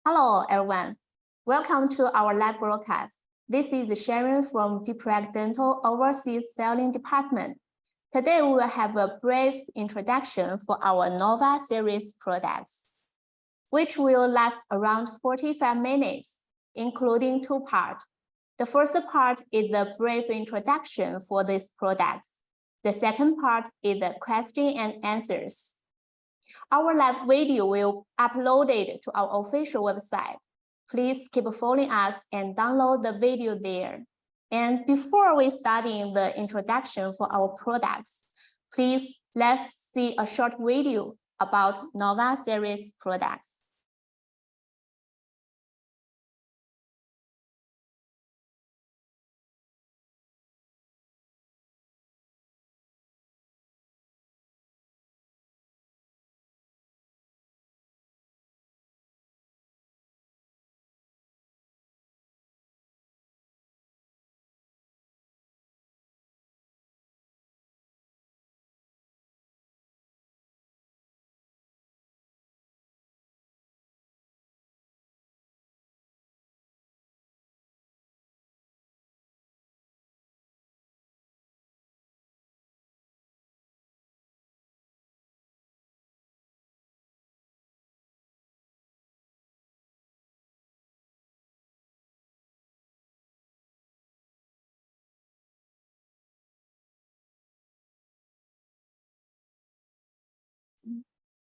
Hello, everyone. Welcome to our live broadcast. This is Sharon from Depreg Dental Overseas Selling Department. Today, we will have a brief introduction for our Nova series products, which will last around 45 minutes, including two parts. The first part is the brief introduction for these products. The second part is the question and answers. Our live video will be uploaded to our official website. Please keep following us and download the video there. And before we start in the introduction for our products, please let's see a short video about Nova series products.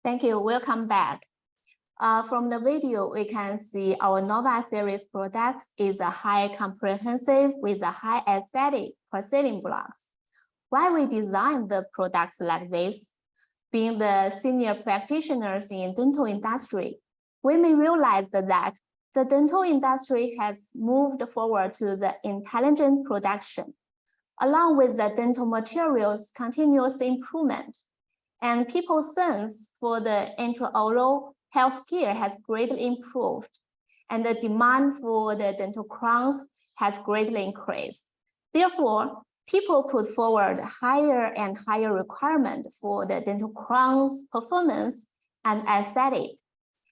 Thank you. Welcome back. From the video, we can see our Nova series products is a high comprehensive with a high aesthetic porcelain blocks. Why we design the products like this? Being the senior practitioners in dental industry, we may realize that the dental industry has moved forward to the intelligent production, along with the dental materials continuous improvement. And people's sense for the intraoral healthcare has greatly improved, and the demand for the dental crowns has greatly increased. Therefore, people put forward higher and higher requirement for the dental crowns performance and aesthetic.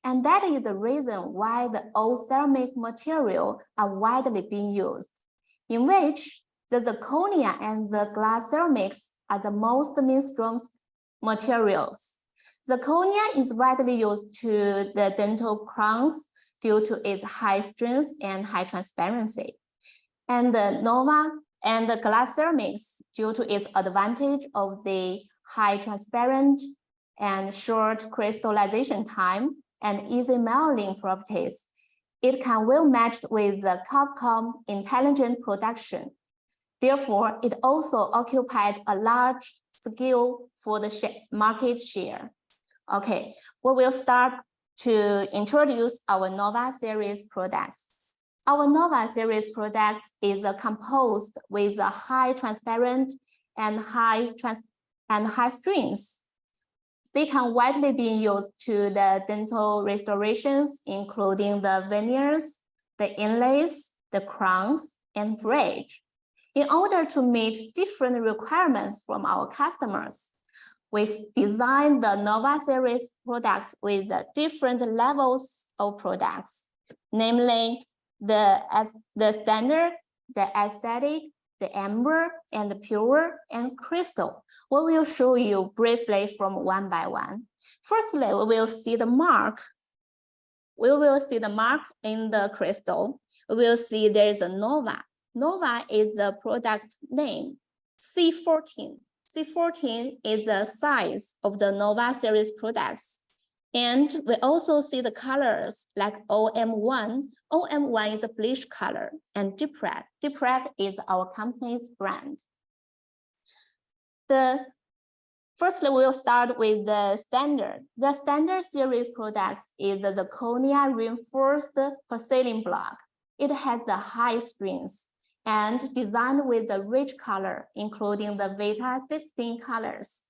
And that is the reason why the old ceramic material are widely being used, in which the zirconia and the glass ceramics are the most mainstream materials. Zirconia is widely used to the dental crowns due to its high strength and high transparency. And the Nova and the glass ceramics due to its advantage of the high transparent and short crystallization time and easy molding properties. It can well matched with the Qualcomm intelligent production. Therefore, it also occupied a large scale for the market share. Okay, we will start to introduce our Nova series products. Our Nova series products is composed with a high transparent and high strength. They can widely be used to the dental restorations, including the veneers, the inlays, the crowns, and bridge. In order to meet different requirements from our customers, we designed the Nova series products with different levels of products, namely the standard, the aesthetic, the amber, and the pure, and crystal. We will show you briefly from one by one. Firstly, we will see the mark. We will see the mark in the crystal. We will see there is a Nova. Nova is the product name, C14. C14 is the size of the Nova series products. And we also see the colors like OM1. OM1 is a bleach color, and Depreg. Depreg is our company's brand. Firstly, we'll start with the standard. The standard series products is the zirconia reinforced porcelain block. It has the high strength and designed with the rich color, including the Vita 16 colors,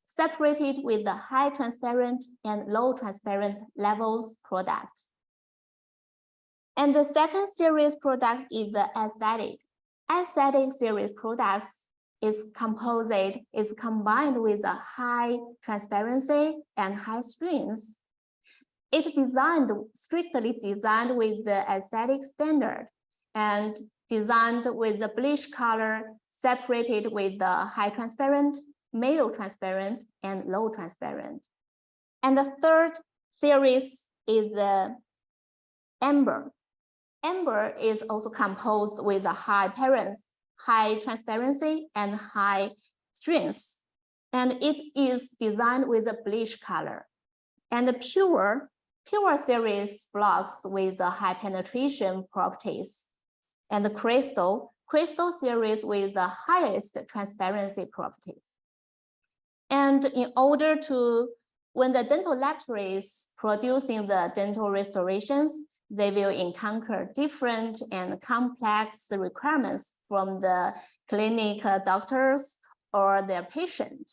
separated with the high transparent and low transparent levels product. And the second series product is the aesthetic. Aesthetic series products is combined with a high transparency and high strength. It's strictly designed with the aesthetic standard and designed with the bleach color separated with the high transparent, middle transparent, and low transparent. And the third series is the amber. Amber is also composed with a high transparency and high strength. And it is designed with a bleach color. And the pure series blocks with the high penetration properties. And the crystal series with the highest transparency property. And in order to, when the dental laboratories producing the dental restorations, they will encounter different and complex requirements from the clinic doctors or their patient.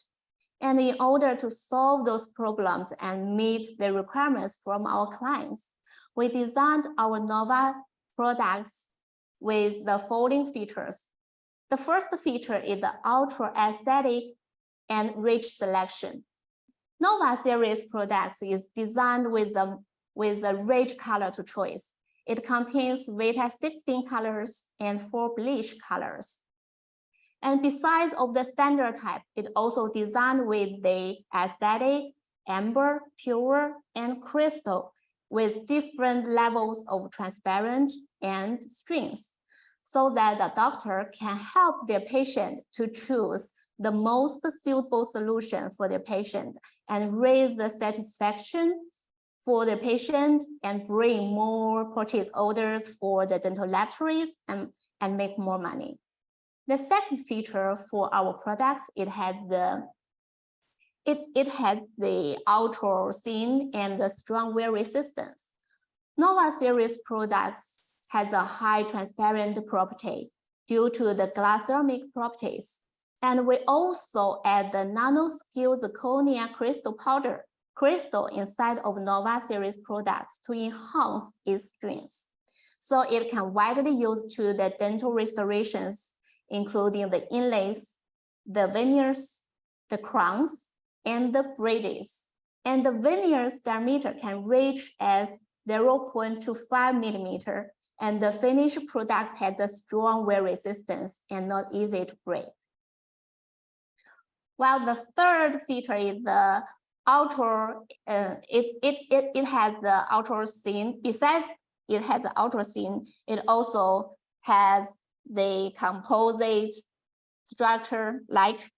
And in order to solve those problems and meet the requirements from our clients, we designed our Nova products with the following features. The first feature is the ultra aesthetic and rich selection. Nova series products is designed with a rich color to choice. It contains Vita 16 colors and 4 bleach colors. And besides of the standard type, it also designed with the aesthetic, amber, pure, and crystal with different levels of transparent and strength, so that the doctor can help their patient to choose the most suitable solution for their patient and raise the satisfaction for the patient and bring more purchase orders for the dental laboratories and make more money. The second feature for our products, it had the ultra thin and the strong wear resistance. Nova series products has a high transparent property due to the glycemic properties. And we also add the nanoscale zirconia crystal inside of Nova series products to enhance its strength. So it can widely used to the dental restorations, including the inlays, the veneers, the crowns, and the bridges. And the veneers diameter can reach as 0.25 millimeter, and the finished products have the strong wear resistance and not easy to break. While the third feature is the ultra, it has the ultra thin. Besides it has the ultra thin, it also has the composite structure. Like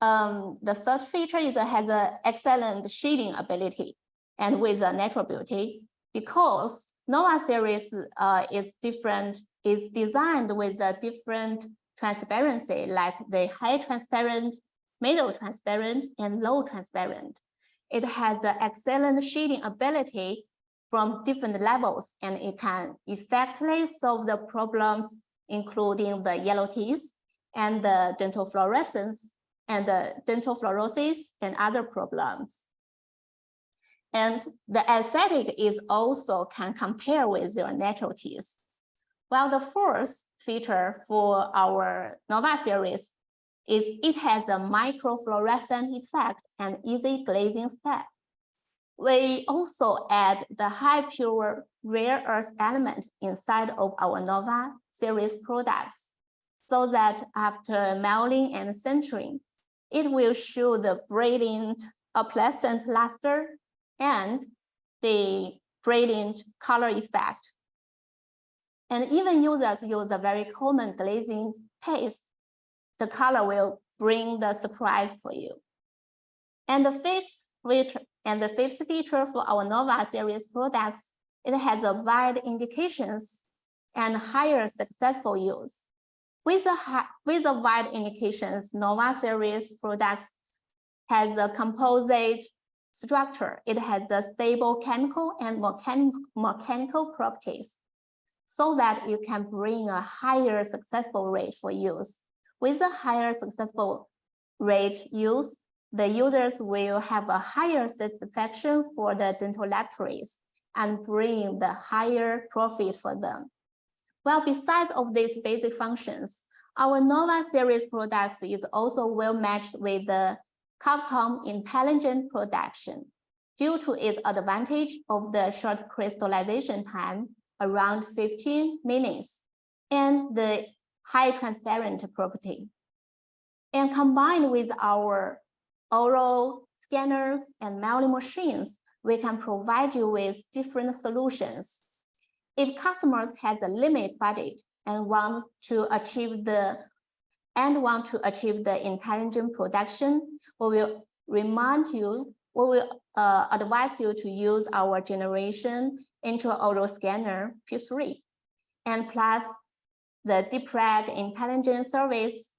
the third feature is it has an excellent shading ability and with a natural beauty, because Nova series is designed with a different transparency, like the high transparent, middle transparent, and low transparent. It has the excellent shading ability from different levels, and it can effectively solve the problems, including the yellow teeth and the dental fluorescence and the dental fluorosis and other problems. And the aesthetic is also can compare with your natural teeth. While the fourth feature for our Nova series is it has a microfluorescent effect and easy glazing step. We also add the high pure rare earth element inside of our Nova series products, so that after molding and sintering, it will show the brilliant, pleasant luster and the brilliant color effect. And even users use a very common glazing paste, the color will bring the surprise for you. And the fifth feature for our Nova series products, it has a wide indications and higher successful use. With a wide indications, Nova series products has a composite structure. It has the stable chemical and mechanical properties, so that you can bring a higher successful rate for use. With a higher successful rate use, the users will have a higher satisfaction for the dental laboratories and bring the higher profit for them. Well, besides of these basic functions, our Nova series products is also well matched with the Capcom intelligent production due to its advantage of the short crystallization time, around 15 minutes, and the high transparent property. And combined with our oral scanners and mailing machines, we can provide you with different solutions. If customers has a limited budget and want to achieve the intelligent production, we will advise you to use our generation intraoral scanner P3, and plus the DeepReg intelligent service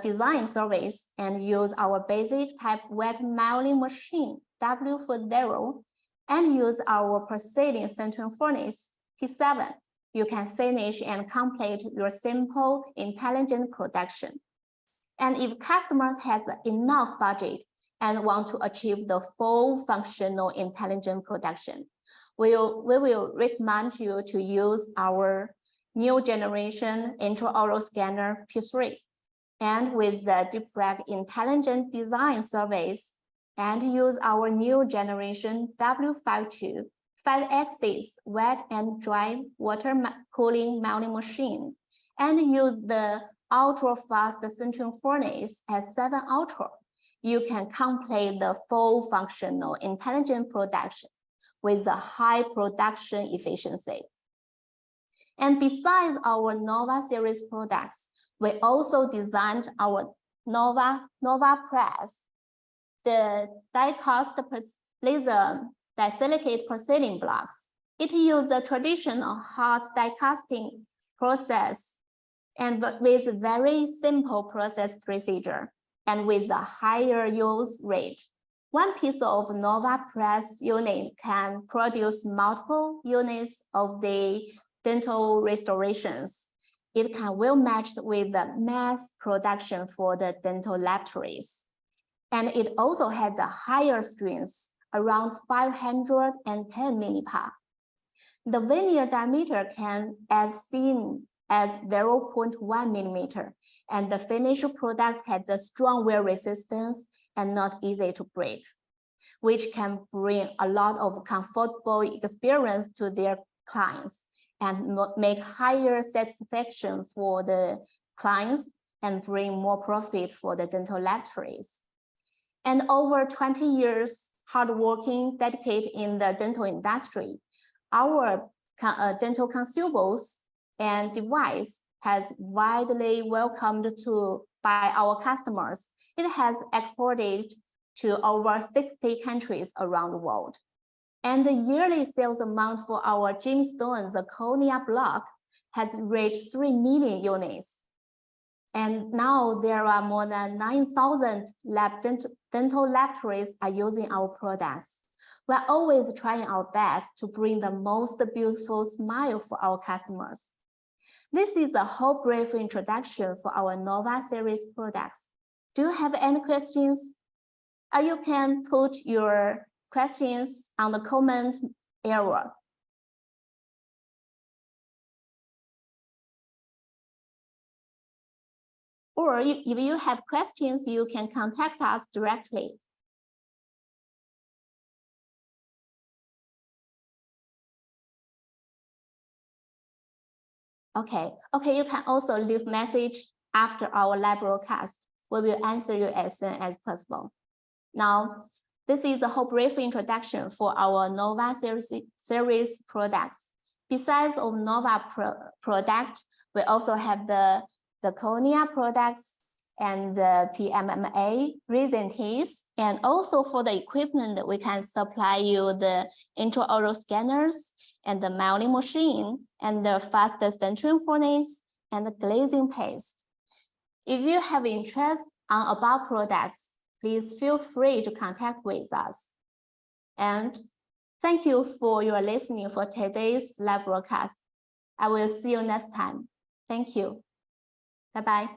design service, and use our basic type wet mailing machine W40, and use our porcelain central furnace P7. You can finish and complete your simple intelligent production. And if customers has enough budget and want to achieve the full functional intelligent production, we will recommend you to use our new generation intraoral scanner P3, and with the DeepReg intelligent design service, and use our new generation W52 5-axis wet and dry water cooling mailing machine, and use the ultra-fast central furnace S7 Ultra. You can complete the full functional intelligent production with a high production efficiency. And besides our Nova series products, we also designed our Nova Press, the die-cast laser disilicate porcelain blocks. It uses the traditional hot die casting process, and with very simple process procedure and with a higher use rate. One piece of Nova Press unit can produce multiple units of the dental restorations. It can well matched with the mass production for the dental laboratories. And it also has a higher strength, around 510 millipar. The veneer diameter can as thin as 0.1 millimeter, and the finished products have the strong wear resistance and not easy to break, which can bring a lot of comfortable experience to their clients and make higher satisfaction for the clients and bring more profit for the dental laboratories. And over 20 years hardworking, dedicated in the dental industry, our dental consumables and device has widely welcomed by our customers. It has exported to over 60 countries around the world. And the yearly sales amount for our gemstone zirconia block has reached 3 million units. And now there are more than 9,000 dental laboratories are using our products. We're always trying our best to bring the most beautiful smile for our customers. This is a whole brief introduction for our Nova series products. Do you have any questions? You can put your questions on the comment area. Or if you have questions, you can contact us directly. Okay, you can also leave message after our live broadcast. We will answer you as soon as possible. Now, this is a whole brief introduction for our Nova series products. Besides of Nova product, we also have the zirconia products and the PMMA resin teeth, and also for the equipment, we can supply you the intraoral scanners and the mailing machine and the fast centering furnace and the glazing paste. If you have interest on above products, please feel free to contact with us. And thank you for your listening for today's live broadcast. I will see you next time. Thank you. Bye-bye.